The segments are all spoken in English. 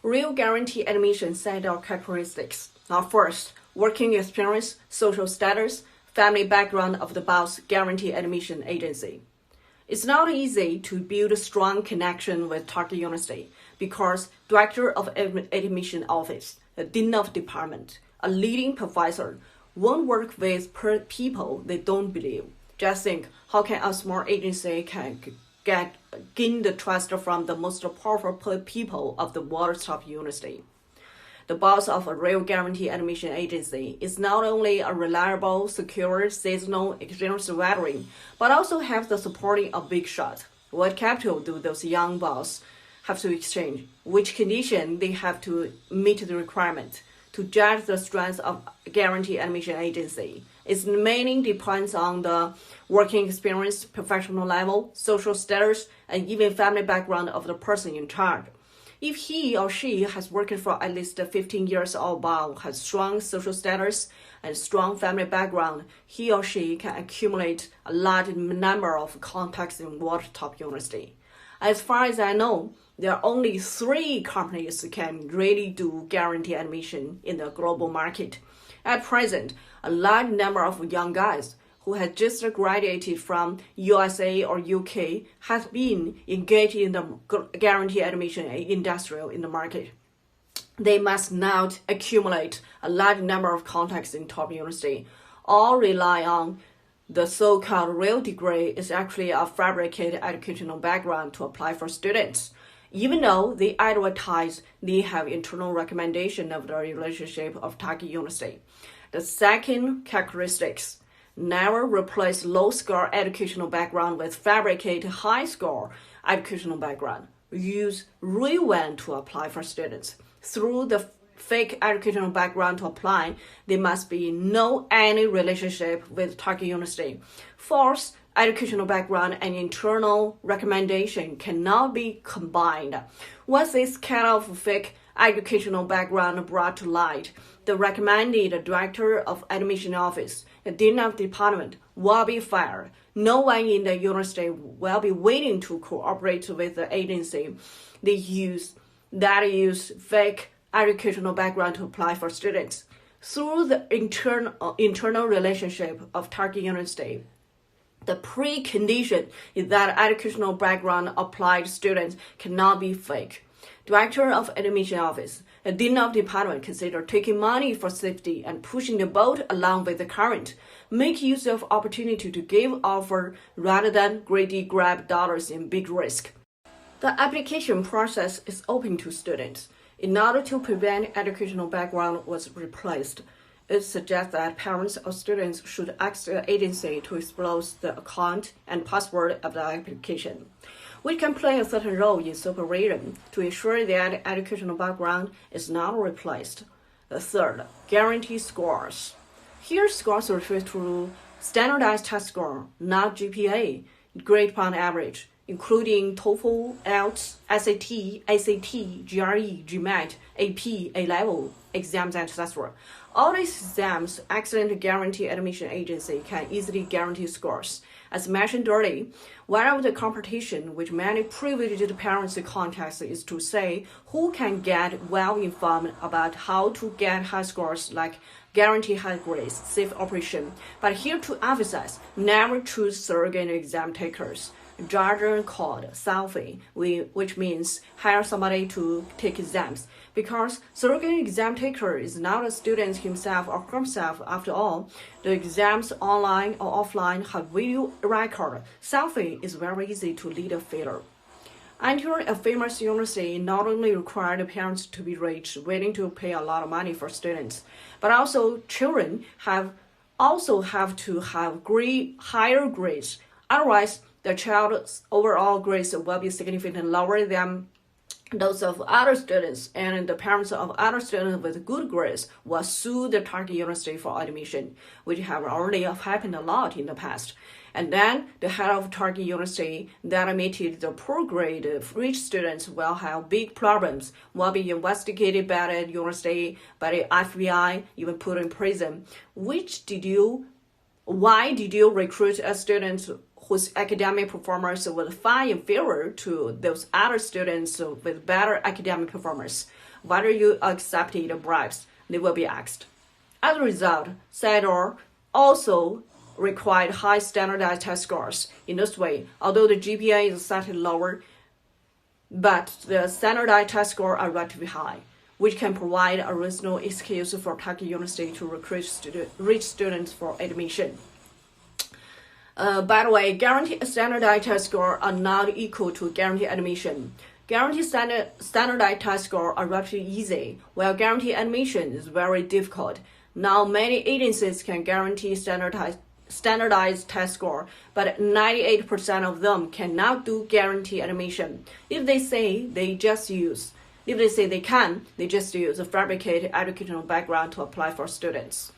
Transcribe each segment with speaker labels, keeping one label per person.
Speaker 1: Real guarantee admission set of characteristics. First, working experience, social status, family background of the boss guarantee admission agency. It's not easy to build a strong connection with target university because director of admission office, the dean of department, a leading professor won't work with people they don't believe. Just think, how can a small agency gain the trust from the most powerful people of the world's top university? The boss of a real guarantee admission agency is not only a reliable, secure, seasonal, experienced veteran, but also has the supporting of big shots. What capital do those young bosses have to exchange? Which condition they have to meet the requirement? To judge the strength of guarantee admission agency, its meaning depends on the working experience, professional level, social status, and even family background of the person in charge. If he or she has worked for at least 15 years or above, has strong social status and strong family background, he or she can accumulate a large number of contacts in world top university. As far as I know, there are only 3 companies that can really do guarantee admission in the global market. At present, a large number of young guys who had just graduated from USA or UK has been engaged in the guarantee admission industry in the market. They must not accumulate a large number of contacts in top university or rely on the so-called real degree is actually a fabricated educational background to apply for students. Even though they advertise they have internal recommendation of the relationship of target university. The second characteristics, never replace low-score educational background with fabricated high-score educational background. Use real one to apply for students. Through the fake educational background to apply, there must be no any relationship with target university. False educational background and internal recommendation cannot be combined. Once this kind of fake educational background brought to light, the recommended director of admission office, the dean of department, will be fired. No one in the university will be willing to cooperate with the agency that use fake educational background to apply for students. Through the internal relationship of target university, the precondition is that educational background applied students cannot be fake. Director of admission office, the dean of department consider taking money for safety and pushing the boat along with the current. Make use of opportunity to give offer rather than greedy grab dollars in big risk. The application process is open to students. In order to prevent educational background was replaced, it suggests that parents or students should ask the agency to expose the account and password of the application, which can play a certain role in supervision to ensure that educational background is not replaced. The third, guarantee scores. Here, scores refer to standardized test score, not GPA, grade point average, including TOEFL, IELTS, SAT, ACT, GRE, GMAT, AP, A-level exams, and etc. All these exams, excellent guarantee admission agency can easily guarantee scores. As mentioned earlier, one of the competition which many privileged parents contest is to say who can get well-informed about how to get high scores like guarantee high grades, safe operation. But here to emphasize, never choose surrogate exam takers. Jargon called selfie, which means hire somebody to take exams, because surrogate exam taker is not a student himself or herself. After all, the exams online or offline have video record. Selfie is very easy to lead a failure. Entering a famous university not only requires the parents to be rich, willing to pay a lot of money for students, but also children have to have higher grades. Otherwise, the child's overall grades will be significantly lower than those of other students, and the parents of other students with good grades will sue the target university for admission, which have already happened a lot in the past. And then the head of target university that admitted the poor grade rich students will have big problems, will be investigated by the university, by the FBI, even put in prison. Why did you recruit a student whose academic performance was far inferior to those other students with better academic performance, whether you accepted bribes, they will be asked. As a result, CIDOR also required high standardized test scores. In this way, although the GPA is slightly lower, but the standardized test scores are relatively high, which can provide a reasonable excuse for target university to recruit rich students for admission. By the way, guaranteed standardized test scores are not equal to guaranteed admission. Guaranteed standardized test scores are relatively easy, while guaranteed admission is very difficult. Now, many agencies can guarantee standardized test score, but 98% of them cannot do guarantee admission. If they say they can, they just use a fabricated educational background to apply for students.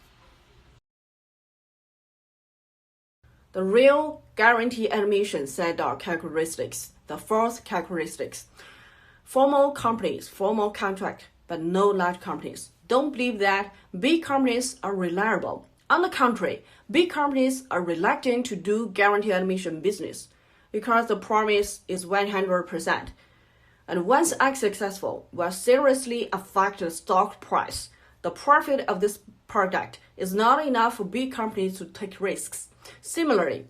Speaker 1: The real guarantee admission CIDOR characteristics. The fourth characteristics. Formal companies, formal contract, but no large companies. Don't believe that big companies are reliable. On the contrary, big companies are reluctant to do guaranteed admission business because the promise is 100%. And once unsuccessful, will seriously affect the stock price. The profit of this product is not enough for big companies to take risks. Similarly,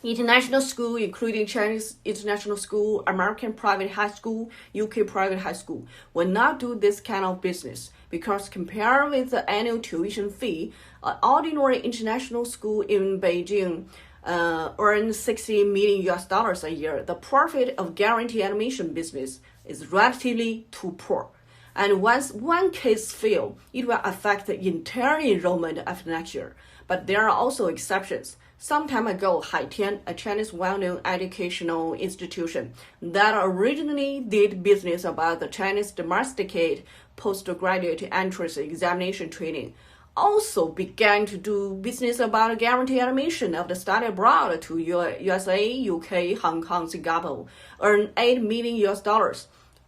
Speaker 1: international school, including Chinese international school, American private high school, UK private high school, will not do this kind of business because compared with the annual tuition fee, an ordinary international school in Beijing earns $60 million a year. The profit of guaranteed admission business is relatively too poor. And once one case fails, it will affect the entire enrollment after next year. But there are also exceptions. Some time ago, Haitian, a Chinese well-known educational institution that originally did business about the Chinese domesticate postgraduate entrance examination training, also began to do business about guaranteed admission of the study abroad to USA, UK, Hong Kong, Singapore, earn $8 million.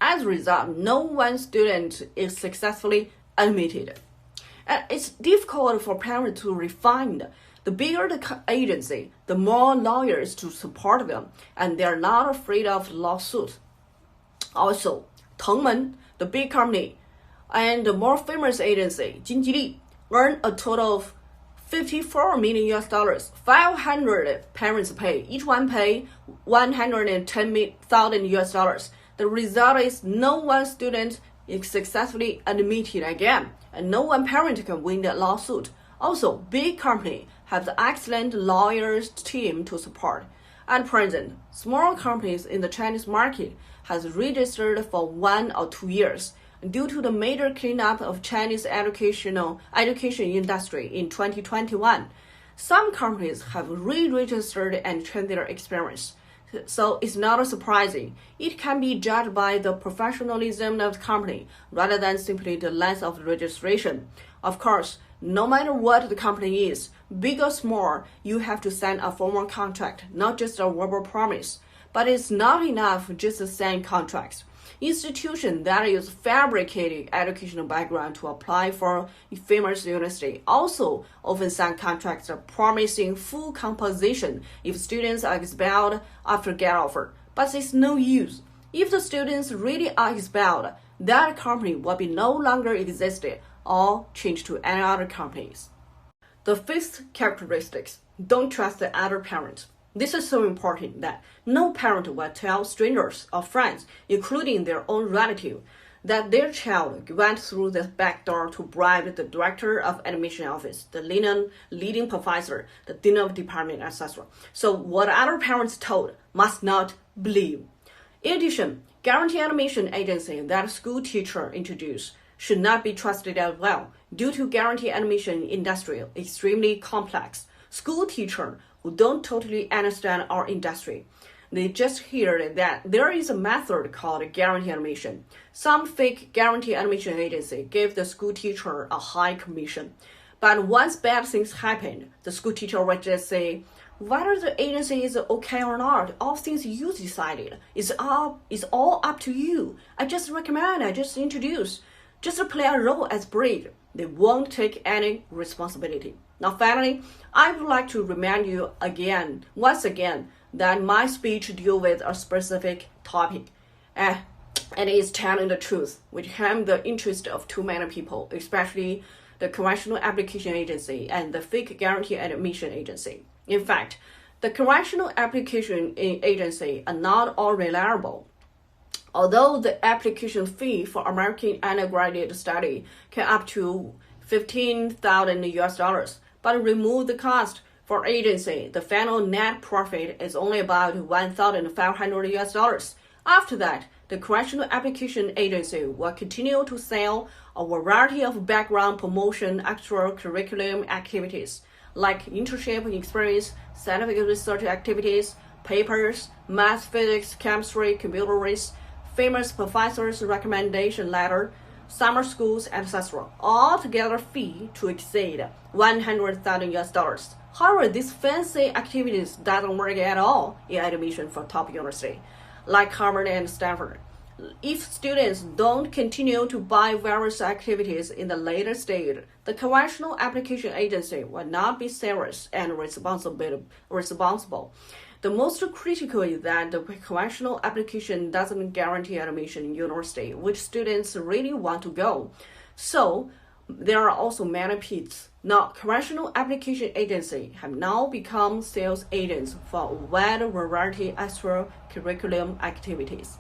Speaker 1: As a result, no one student is successfully admitted. And it's difficult for parents to refine. The bigger the agency, the more lawyers to support them, and they're not afraid of lawsuits. Also, Tengmen, the big company, and the more famous agency, Jinjili, earned a total of $54 million. 500 parents pay. Each one pay $110,000. The result is no one student is successfully admitted again, and no one parent can win the lawsuit. Also, big company have the excellent lawyers team to support. At present, small companies in the Chinese market has registered for 1 or 2 years. Due to the major cleanup of Chinese education industry in 2021, some companies have re-registered and trained their experience. So it's not surprising. It can be judged by the professionalism of the company rather than simply the length of the registration. Of course, no matter what the company is, big or small, you have to sign a formal contract, not just a verbal promise. But it's not enough just to sign contracts. Institutions that use fabricated educational background to apply for famous university also often sign contracts promising full compensation if students are expelled after get offer. But it's no use. If the students really are expelled, that company will be no longer existed or changed to any other companies. The fifth characteristics, don't trust the other parent. This is so important that no parent will tell strangers or friends, including their own relative, that their child went through the back door to bribe the director of admission office, the leading professor, the dean of department, etc. So what other parents told must not believe. In addition, guaranteed admission agency that school teacher introduced should not be trusted as well, due to guaranteed admission industry extremely complex. School teacher who don't totally understand our industry, they just hear that there is a method called guaranteed admission. Some fake guaranteed admission agency gave the school teacher a high commission. But once bad things happen, the school teacher will just say, whether the agency is okay or not, all things you decided. It's all up to you. I just recommend, I just introduce. Just play a role as bride. They won't take any responsibility. Now, finally, I would like to remind you once again, that my speech deals with a specific topic, and is telling the truth, which harms the interest of too many people, especially the Correctional Application Agency and the fake guarantee admission agency. In fact, the Correctional Application Agency are not all reliable. Although the application fee for American undergraduate study can up to $15,000 but remove the cost for agency, the final net profit is only about $1,500. After that, the Correctional Application Agency will continue to sell a variety of background promotion extracurricular activities like internship experience, scientific research activities, papers, math, physics, chemistry, computer race, famous professors' recommendation letter, summer schools, etc. Altogether fee to exceed $100,000. However, these fancy activities doesn't work at all in admission for top university, like Harvard and Stanford. If students don't continue to buy various activities in the later stage, the Correctional Application Agency will not be serious and responsible. The most critical is that the correctional application doesn't guarantee admission in university, which students really want to go. So there are also many pits. Now, Correctional Application Agency have now become sales agents for a wide variety of extracurricular activities.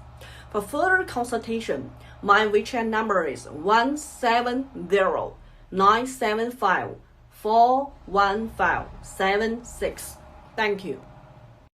Speaker 1: For further consultation, my WeChat number is 170-975-41576. Thank you.